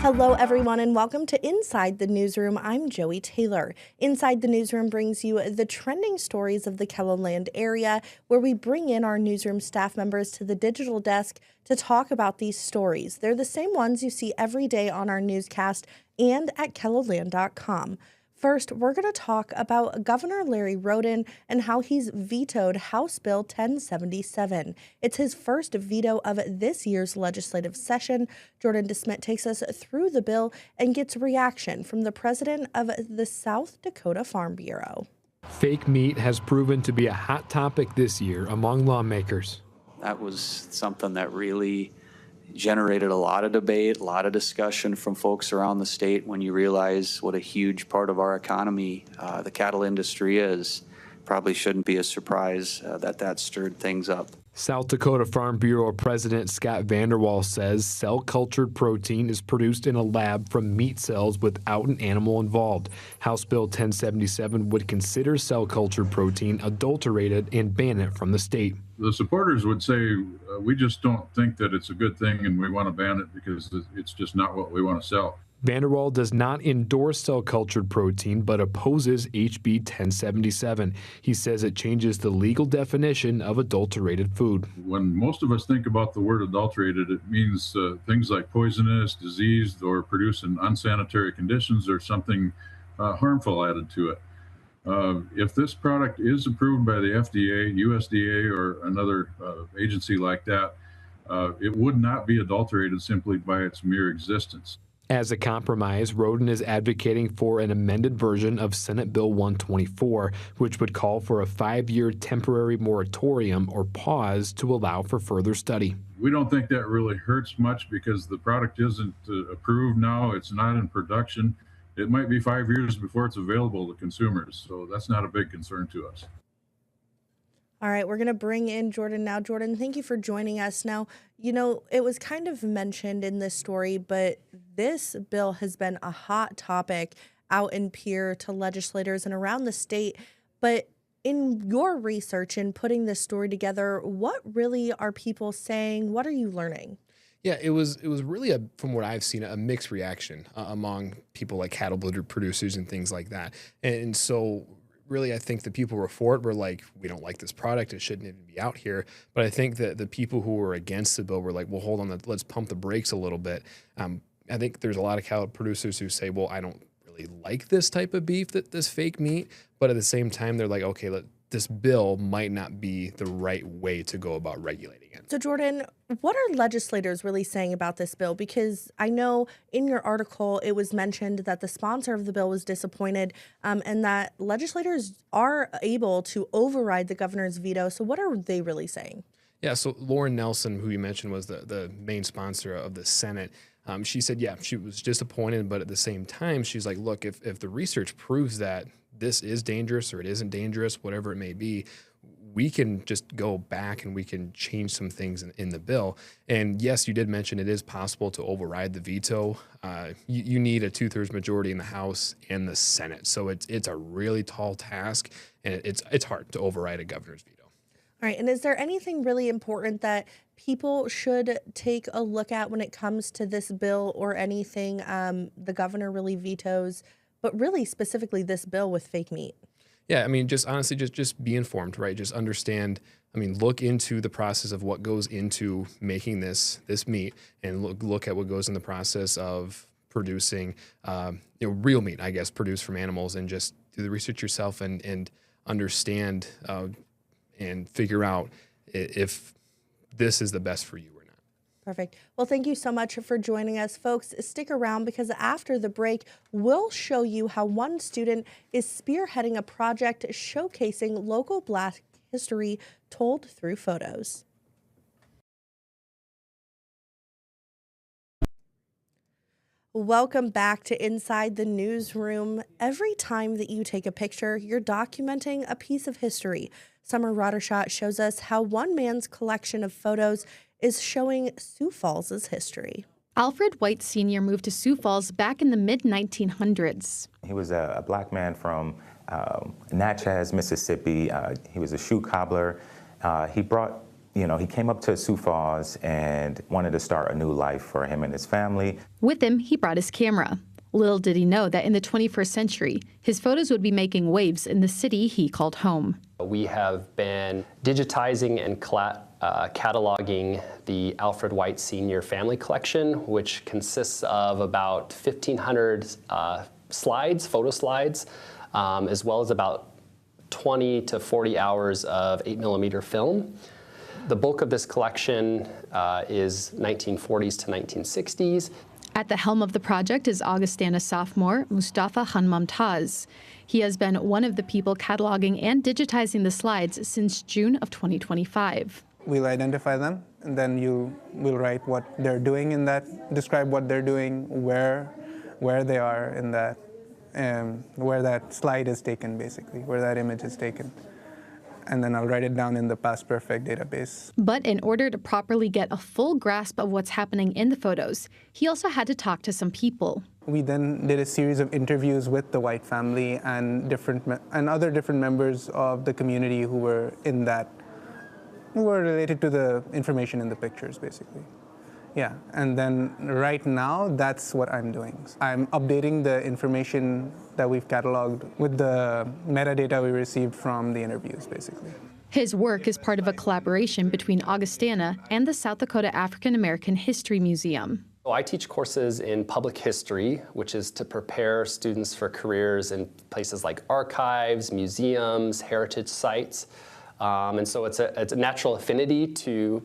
Hello, everyone, and welcome to Inside the Newsroom. I'm Joey Taylor. Inside the Newsroom brings you the trending stories of the KELOLAND area, where we bring in our newsroom staff members to the digital desk to talk about these stories. They're the same ones you see every day on our newscast and at KELOLAND.com. First, we're going to talk about Governor Larry Roden and how he's vetoed House Bill 1077. It's his first veto of this year's legislative session. Jordan DeSmit takes us through the bill and gets reaction from the president of the South Dakota Farm Bureau. Fake meat has proven to be a hot topic this year among lawmakers. That was something that really generated a lot of debate, a lot of discussion from folks around the state when you realize what a huge part of our economy the cattle industry is. Probably shouldn't be a surprise that stirred things up. South Dakota Farm Bureau President Scott Vanderwall says cell-cultured protein is produced in a lab from meat cells without an animal involved. House Bill 1077 would consider cell-cultured protein adulterated and ban it from the state. The supporters would say, we just don't think that it's a good thing and we want to ban it because it's just not what we want to sell. Vanderwall does not endorse cell-cultured protein, but opposes HB 1077. He says it changes the legal definition of adulterated food. When most of us think about the word adulterated, it means things like poisonous, diseased, or produced in unsanitary conditions or something harmful added to it. If this product is approved by the FDA, USDA, or another agency like that, it would not be adulterated simply by its mere existence. As a compromise, Roden is advocating for an amended version of Senate Bill 124, which would call for a 5-year temporary moratorium or pause to allow for further study. We don't think that really hurts much because the product isn't approved now. It's not in production. It might be 5 years before it's available to consumers, so that's not a big concern to us. All right, we're going to bring in Jordan now. Jordan, thank you for joining us. Now, you know, it was kind of mentioned in this story, but this bill has been a hot topic out in Pierre to legislators and around the state. But in your research and putting this story together, what really are people saying? What are you learning? Yeah, it was really, from what I've seen, a mixed reaction among people like cattle producers and things like that. And so really, I think the people who were for it were like, we don't like this product. It shouldn't even be out here. But I think that the people who were against the bill were like, well, hold on, let's pump the brakes a little bit. I think there's a lot of cattle producers who say, well, I don't really like this type of beef, this fake meat. But at the same time, they're like, okay, this bill might not be the right way to go about regulating it. So, Jordan, what are legislators really saying about this bill? Because I know in your article it was mentioned that the sponsor of the bill was disappointed and that legislators are able to override the governor's veto. So what are they really saying? Yeah, so Lauren Nelson, who you mentioned was the main sponsor of the Senate, she said, yeah, she was disappointed, but at the same time, she's like, look, if the research proves that this is dangerous or it isn't dangerous, whatever it may be, we can just go back and we can change some things in the bill. And yes, you did mention it is possible to override the veto. You need a 2/3 majority in the House and the Senate. So it's a really tall task, and it's hard to override a governor's veto. All right. And is there anything really important that people should take a look at when it comes to this bill or anything the governor really vetoes, but really specifically this bill with fake meat? Yeah, I mean, just honestly, just be informed, right? Just understand. I mean, look into the process of what goes into making this meat, and look at what goes in the process of producing, real meat, I guess, produced from animals, and just do the research yourself and understand and figure out if this is the best for you or not. Perfect. Well, thank you so much for joining us, folks. Stick around because after the break, we'll show you how one student is spearheading a project showcasing local Black history told through photos. Welcome back to Inside the Newsroom. Every time that you take a picture, you're documenting a piece of history. Summer Roddershot shows us how one man's collection of photos is showing Sioux Falls' history. Alfred White Sr. moved to Sioux Falls back in the mid-1900s. He was a black man from Natchez, Mississippi. He was a shoe cobbler. He brought you know, he came up to Sioux Falls and wanted to start a new life for him and his family. With him, he brought his camera. Little did he know that in the 21st century, his photos would be making waves in the city he called home. We have been digitizing and cataloging the Alfred White Sr. family collection, which consists of about 1,500 slides, photo slides, as well as about 20 to 40 hours of 8mm film. The bulk of this collection is 1940s to 1960s. At the helm of the project is Augustana sophomore Mustafa Hanmamtaz. He has been one of the people cataloging and digitizing the slides since June of 2025. We'll identify them, and then we'll write what they're doing in that, describe what they're doing, where they are in that, where that slide is taken, basically, where that image is taken. And then I'll write it down in the past perfect database. But in order to properly get a full grasp of what's happening in the photos, he also had to talk to some people. We then did a series of interviews with the White family and other different members of the community who were in that, who were related to the information in the pictures, basically. Yeah, and then right now, that's what I'm doing. I'm updating the information that we've cataloged with the metadata we received from the interviews, basically. His work is part of a collaboration between Augustana and the South Dakota African American History Museum. I teach courses in public history, which is to prepare students for careers in places like archives, museums, heritage sites. And so it's a natural affinity to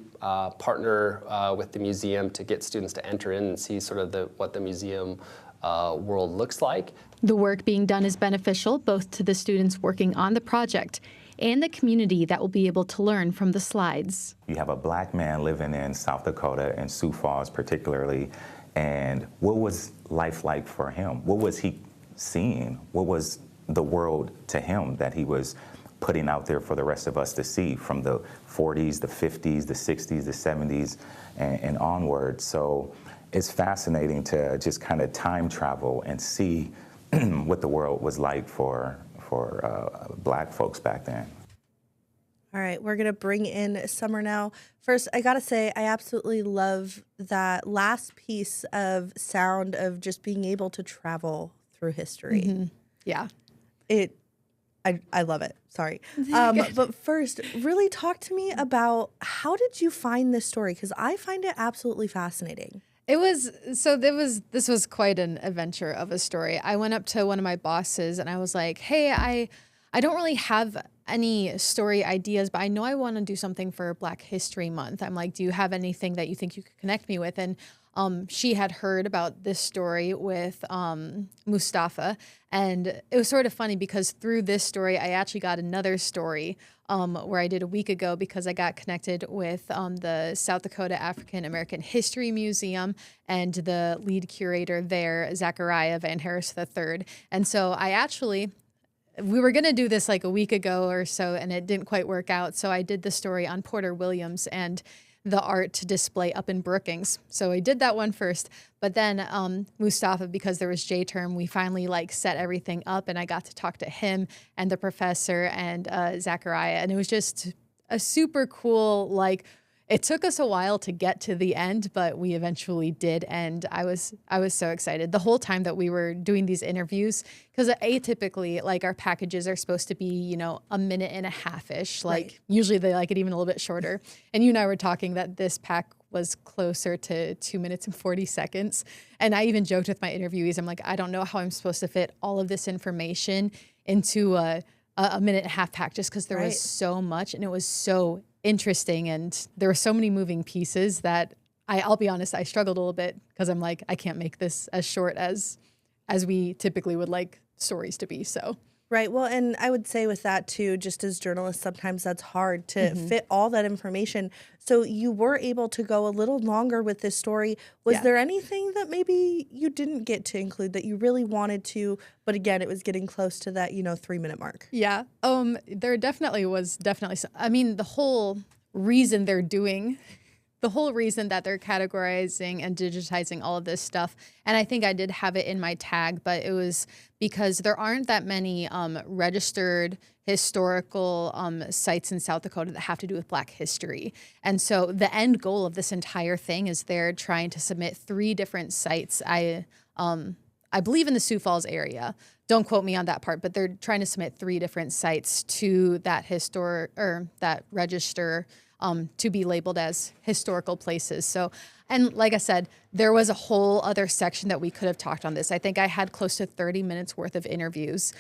partner with the museum to get students to enter in and see sort of what the museum world looks like. The work being done is beneficial both to the students working on the project and the community that will be able to learn from the slides. You have a black man living in South Dakota and Sioux Falls particularly, and what was life like for him? What was he seeing? What was the world to him that he was putting out there for the rest of us to see from the 40s, the 50s, the 60s, the 70s, and onward. So it's fascinating to just kind of time travel and see what the world was like for black folks back then. All right, we're going to bring in Summer now. First, I got to say, I absolutely love that last piece of sound of just being able to travel through history. Mm-hmm. Yeah. I love it. Sorry. But first, really talk to me about how did you find this story? Because I find it absolutely fascinating. This was quite an adventure of a story. I went up to one of my bosses and I was like, hey, I don't really have any story ideas, but I know I want to do something for Black History Month. I'm like, do you have anything that you think you could connect me with? And she had heard about this story with Mustafa, and it was sort of funny because through this story, I actually got another story where I did a week ago because I got connected with the South Dakota African American History Museum and the lead curator there, Zachariah Van Harris III. And so we were going to do this like a week ago or so, and it didn't quite work out. So I did the story on Porter Williams and the art display up in Brookings. So I did that one first, but then Mustafa, because there was J-term, we finally set everything up and I got to talk to him and the professor and Zachariah. And it was just a super cool, it took us a while to get to the end, but we eventually did. And I was so excited the whole time that we were doing these interviews, because atypically, our packages are supposed to be, a minute and a half-ish. Right. Usually they like it even a little bit shorter. And you and I were talking that this pack was closer to 2 minutes and 40 seconds. And I even joked with my interviewees, I'm like, I don't know how I'm supposed to fit all of this information into a minute and a half pack, just because there was so much and it was so interesting, and there were so many moving pieces that I'll be honest, I struggled a little bit because I'm like, I can't make this as short as we typically would like stories to be. So Right. Well, and I would say with that too, just as journalists, sometimes that's hard to fit all that information. So you were able to go a little longer with this story. Was there anything that maybe you didn't get to include that you really wanted to, but again, it was getting close to that, 3-minute mark? Yeah. There definitely was I mean, the whole reason that they're categorizing and digitizing all of this stuff, and I think I did have it in my tag, but it was because there aren't that many registered historical sites in South Dakota that have to do with Black history. And so the end goal of this entire thing is they're trying to submit 3 different sites. I believe in the Sioux Falls area. Don't quote me on that part, but they're trying to submit 3 different sites to that that register to be labeled as historical places. So, and like I said, there was a whole other section that we could have talked on this. I think I had close to 30 minutes worth of interviews.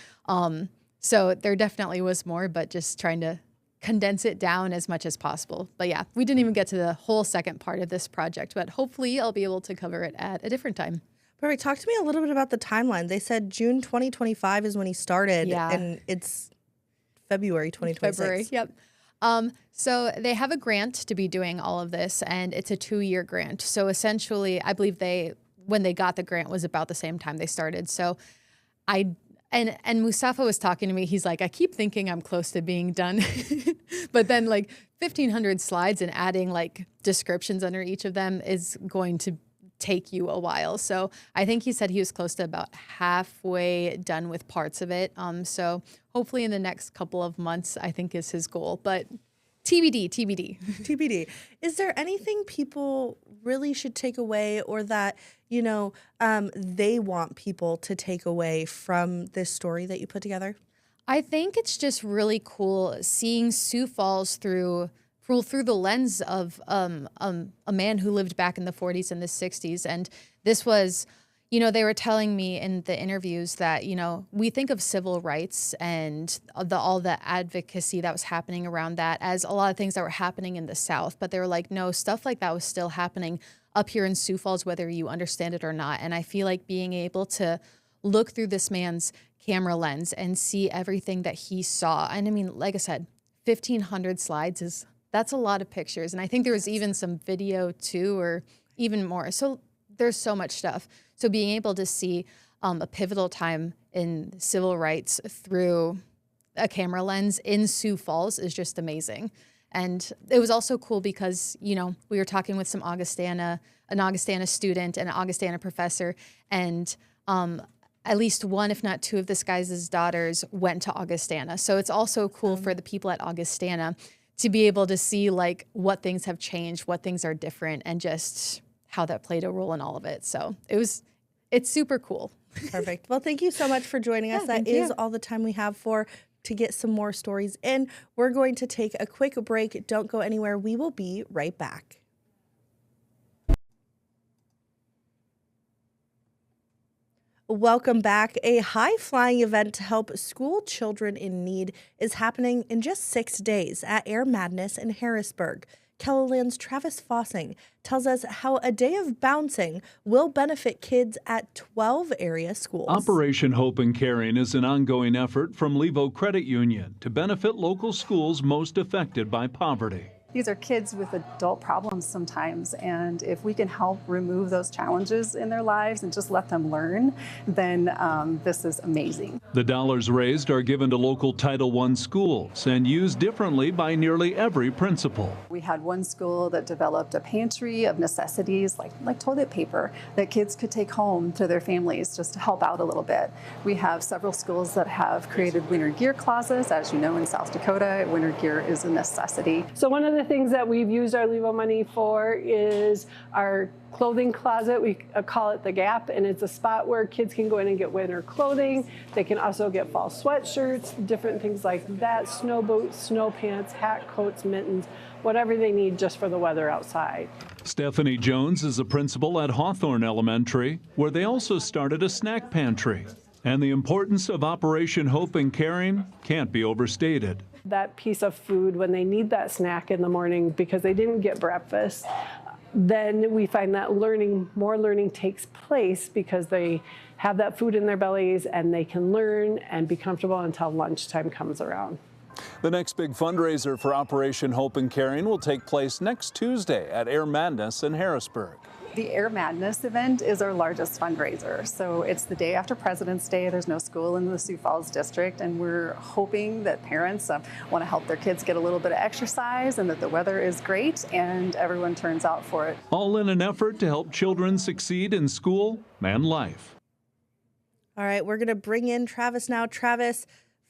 So there definitely was more, but just trying to condense it down as much as possible. But yeah, we didn't even get to the whole second part of this project, but hopefully I'll be able to cover it at a different time. Perfect. Talk to me a little bit about the timeline. They said June 2025 is when he started, Yeah. and it's February 2026. February, yep. So they have a grant to be doing all of this, and it's a 2-year grant. So essentially, I believe when they got the grant was about the same time they started. So and Mustafa was talking to me. He's like, I keep thinking I'm close to being done. But then like 1,500 slides and adding like descriptions under each of them is going to take you a while. So I think he said he was close to about halfway done with parts of it. So hopefully in the next couple of months, I think is his goal. But TBD. TBD. Is there anything people really should take away, or that, they want people to take away from this story that you put together? I think it's just really cool seeing Sioux Falls through the lens of a man who lived back in the 40s and the 60s. And this was, they were telling me in the interviews that, we think of civil rights and all the advocacy that was happening around that as a lot of things that were happening in the South. But they were like, no, stuff like that was still happening up here in Sioux Falls, whether you understand it or not. And I feel like being able to look through this man's camera lens and see everything that he saw. And I mean, like I said, 1,500 slides that's a lot of pictures. And I think there was even some video too, or even more. So there's so much stuff. So being able to see a pivotal time in civil rights through a camera lens in Sioux Falls is just amazing. And it was also cool because, we were talking with an Augustana student and an Augustana professor, and at least one, if not 2 of this guy's daughters went to Augustana. So it's also cool for the people at Augustana to be able to see like what things have changed, what things are different, and just how that played a role in all of it. So it's super cool. Perfect. Well, thank you so much for joining us. That is all the time we have to get some more stories in. We're going to take a quick break. Don't go anywhere. We will be right back. Welcome back. A high-flying event to help school children in need is happening in just 6 days at Air Madness in Harrisburg. KELOLAND's Travis Fossing tells us how a day of bouncing will benefit kids at 12 area schools. Operation Hope and Caring is an ongoing effort from Levo Credit Union to benefit local schools most affected by poverty. These are kids with adult problems sometimes, and if we can help remove those challenges in their lives and just let them learn, then this is amazing. The dollars raised are given to local Title I schools and used differently by nearly every principal. We had one school that developed a pantry of necessities like toilet paper that kids could take home to their families just to help out a little bit. We have several schools that have created winter gear closets. As you know, in South Dakota, winter gear is a necessity. So one of the things that we've used our Levo money for is our clothing closet. We call it the Gap, and it's a spot where kids can go in and get winter clothing. They can also get fall sweatshirts, different things like that, snow boots, snow pants, hat, coats, mittens, whatever they need just for the weather outside. Stephanie Jones is a principal at Hawthorne Elementary, where they also started a snack pantry. And the importance of Operation Hope and Caring can't be overstated. That piece of food when they need that snack in the morning because they didn't get breakfast, then we find that more learning takes place because they have that food in their bellies and they can learn and be comfortable until lunchtime comes around. The next big fundraiser for Operation Hope and Caring will take place next Tuesday at Air Madness in Harrisburg. The Air Madness event is our largest fundraiser. So it's the day after President's Day. There's no school in the Sioux Falls district, and we're hoping that parents want to help their kids get a little bit of exercise and that the weather is great and everyone turns out for it. All in an effort to help children succeed in school and life. All right, we're going to bring in Travis now. Travis,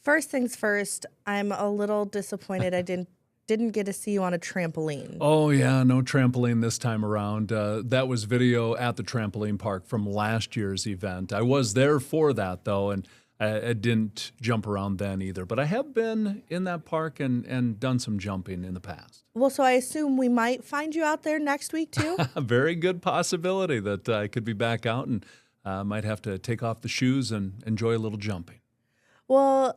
First things first, I'm a little disappointed I didn't get to see you on a trampoline. Oh, yeah, no trampoline this time around. That was video at the trampoline park from last year's event. I was there for that, though, and I didn't jump around then either. But I have been in that park and done some jumping in the past. Well, so I assume we might find you out there next week, too? A very good possibility that I could be back out and might have to take off the shoes and enjoy a little jumping. Well,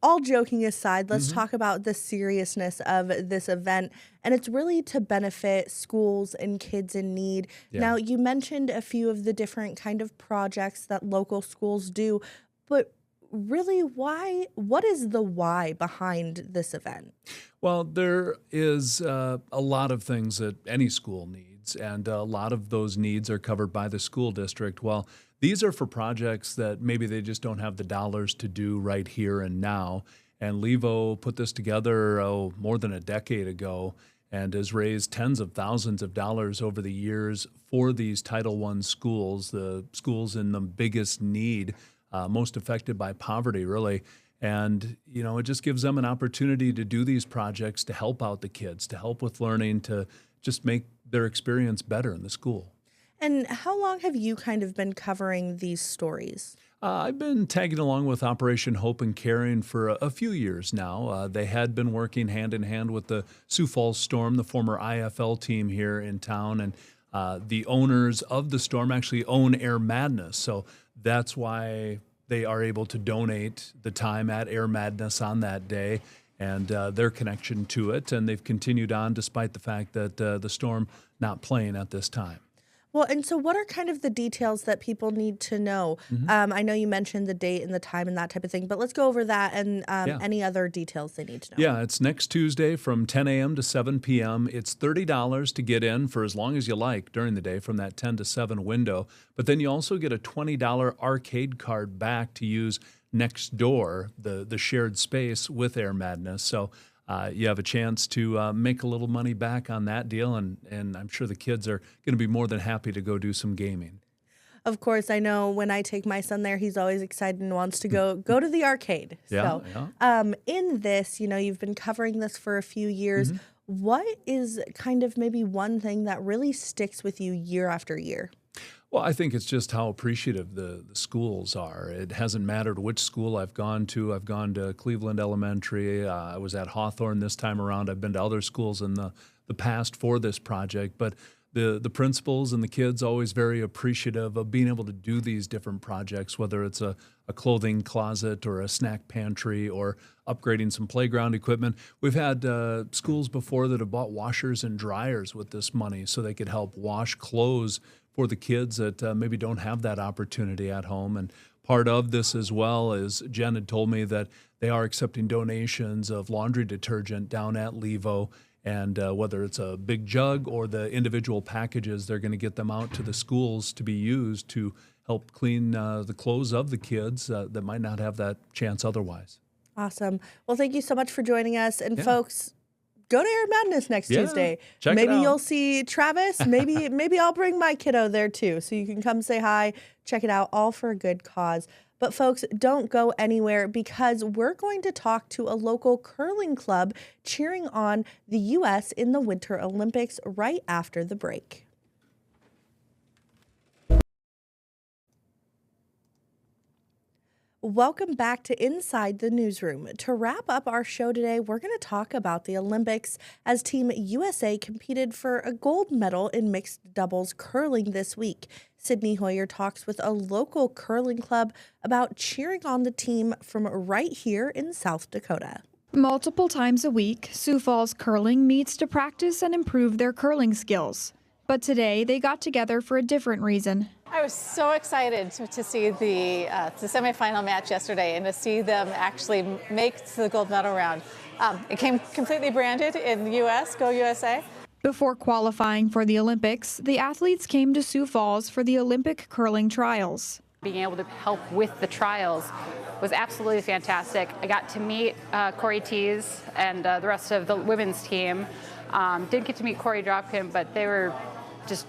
all joking aside, let's talk about the seriousness of this event. And it's really to benefit schools and kids in need. Yeah. Now, you mentioned a few of the different kind of projects that local schools do, but really, what is the why behind this event? Well, there is a lot of things that any school needs, and a lot of those needs are covered by the school district. Well, these are for projects that maybe they just don't have the dollars to do right here and now. And Levo put this together more than a decade ago and has raised tens of thousands of dollars over the years for these Title I schools, the schools in the biggest need, most affected by poverty, really. And, it just gives them an opportunity to do these projects to help out the kids, to help with learning, to just make their experience better in the school. And how long have you kind of been covering these stories? I've been tagging along with Operation Hope and Caring for a few years now. They had been working hand in hand with the Sioux Falls Storm, the former IFL team here in town, and the owners of the Storm actually own Air Madness. So that's why they are able to donate the time at Air Madness on that day and their connection to it. And they've continued on despite the fact that the Storm not playing at this time. Well, and so what are kind of the details that people need to know? I know you mentioned the date and the time and that type of thing, but let's go over that and any other details they need to know. Yeah, it's next Tuesday from 10 a.m. to 7 p.m. It's $30 to get in for as long as you like during the day from that 10 to 7 window. But then you also get a $20 arcade card back to use next door, the shared space with Air Madness. So you have a chance to make a little money back on that deal, and I'm sure the kids are going to be more than happy to go do some gaming. Of course, I know when I take my son there, he's always excited and wants to go to the arcade. Yeah, in this, you've been covering this for a few years. What is kind of maybe one thing that really sticks with you year after year? Well, I think it's just how appreciative the schools are. It hasn't mattered which school I've gone to. I've gone to Cleveland Elementary. I was at Hawthorne this time around. I've been to other schools in the past for this project. But the principals and the kids always very appreciative of being able to do these different projects, whether it's a clothing closet or a snack pantry or upgrading some playground equipment. We've had schools before that have bought washers and dryers with this money so they could help wash clothes for the kids that maybe don't have that opportunity at home. And part of this as well is Jen had told me that they are accepting donations of laundry detergent down at Levo. And whether it's a big jug or the individual packages, they're going to get them out to the schools to be used to help clean the clothes of the kids that might not have that chance otherwise. Awesome. Well, thank you so much for joining us. And folks, go to Air Madness next Tuesday. Check maybe it out. You'll see Travis. Maybe I'll bring my kiddo there too, so you can come say hi, check it out, all for a good cause. But folks, don't go anywhere because we're going to talk to a local curling club cheering on the U.S. in the Winter Olympics right after the break. Welcome back to Inside the Newsroom. To wrap up our show today, we're going to talk about the Olympics as Team USA competed for a gold medal in mixed doubles curling this week. Sydney Hoyer talks with a local curling club about cheering on the team from right here in South Dakota. Multiple times a week, Sioux Falls Curling meets to practice and improve their curling skills. But today, they got together for a different reason. I was so excited to see the semifinal match yesterday and to see them actually make it to the gold medal round. It came completely branded in the U.S., Go USA. Before qualifying for the Olympics, the athletes came to Sioux Falls for the Olympic curling trials. Being able to help with the trials was absolutely fantastic. I got to meet Corey Tees and the rest of the women's team. Didn't get to meet Corey Dropkin, but they were just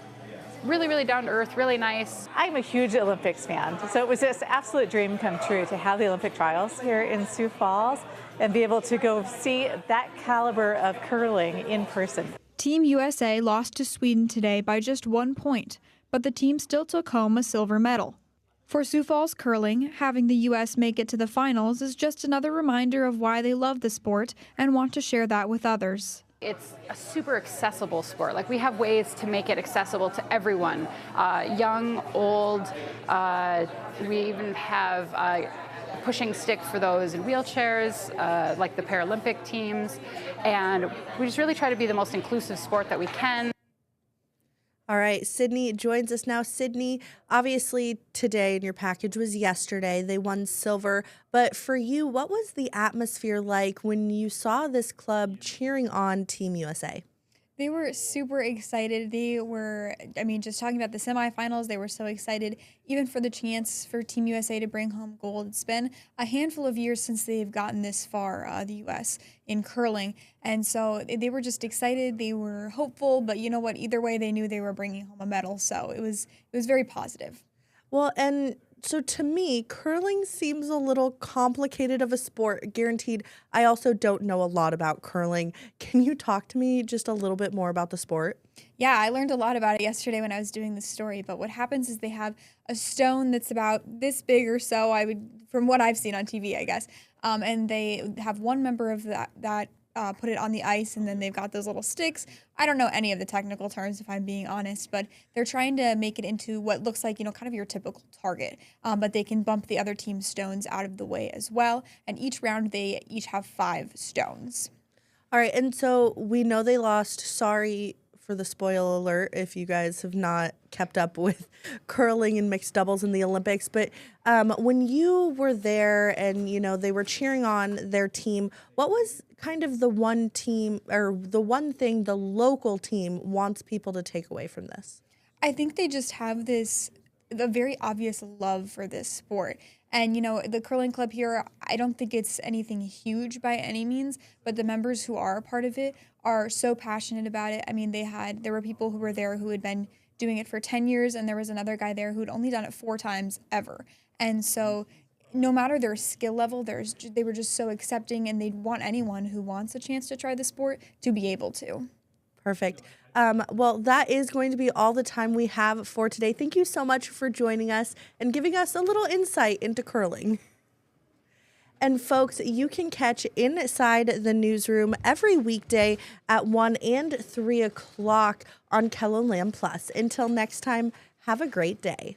really, really down to earth, really nice. I'm a huge Olympics fan, so it was just an absolute dream come true to have the Olympic trials here in Sioux Falls and be able to go see that caliber of curling in person. Team USA lost to Sweden today by just 1 point, but the team still took home a silver medal. For Sioux Falls curling, having the U.S. make it to the finals is just another reminder of why they love the sport and want to share that with others. It's a super accessible sport. Like, we have ways to make it accessible to everyone, young, old. We even have a pushing stick for those in wheelchairs, like the Paralympic teams. And we just really try to be the most inclusive sport that we can. All right, Sydney joins us now. Sydney, obviously today, and your package was yesterday, they won silver. But for you, what was the atmosphere like when you saw this club cheering on Team USA? They were super excited. They were, just talking about the semifinals, they were so excited, even for the chance for Team USA to bring home gold. It's been a handful of years since they've gotten this far, the U.S., in curling. And so they were just excited. They were hopeful, but you know what? Either way, they knew they were bringing home a medal. So it was very positive. Well, and so to me, curling seems a little complicated of a sport, guaranteed. I also don't know a lot about curling. Can you talk to me just a little bit more about the sport? Yeah, I learned a lot about it yesterday when I was doing this story. But what happens is they have a stone that's about this big or so, from what I've seen on TV, I guess. And they have one member of that put it on the ice, and then they've got those little sticks. I don't know any of the technical terms, if I'm being honest, but they're trying to make it into what looks like, kind of your typical target. But they can bump the other team's stones out of the way as well. And each round, they each have 5 stones. All right, and so we know they lost. Sorry for the spoil alert if you guys have not kept up with curling and mixed doubles in the Olympics. But when you were there and, they were cheering on their team, what was kind of the one team or the one thing the local team wants people to take away from this? I think they just have a very obvious love for this sport. And, the curling club here, I don't think it's anything huge by any means, but the members who are a part of it are so passionate about it. I mean, there were people who were there who had been doing it for 10 years, and there was another guy there who'd only done it 4 times ever. And so no matter their skill level, they were just so accepting, and they'd want anyone who wants a chance to try the sport to be able to. Perfect. Well, that is going to be all the time we have for today. Thank you so much for joining us and giving us a little insight into curling. And folks, you can catch Inside the Newsroom every weekday at 1 and 3 o'clock on KELOLAND Plus. Until next time, have a great day.